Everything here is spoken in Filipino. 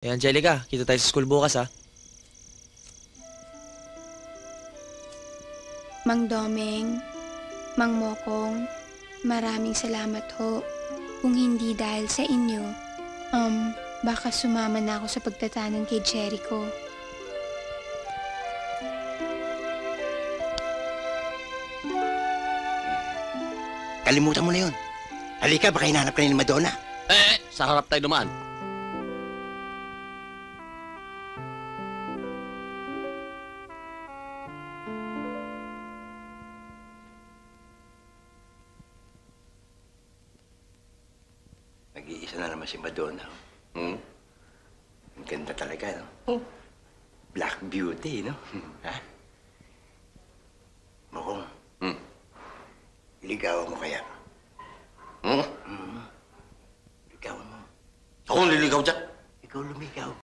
Eh, Angelica, kita tayo sa school bukas, ha? Mang Domeng, Mang Mokong, maraming salamat ho. Kung hindi dahil sa inyo, baka sumama na ako sa pagtatanan kay Jericho. Kalimutan mo na yun. Halika, baka hinahanap ka ni Madonna. Sa harap tayo dumaan. Nag-iisa na naman si Madonna. Hmm? Ang ganda talaga, no? Black Beauty, no? Ha? Mokong, Hmm? ligawan mo kaya? Hmm? Ligawan mo. Ako ang liligaw dyan. Ikaw lumigaw.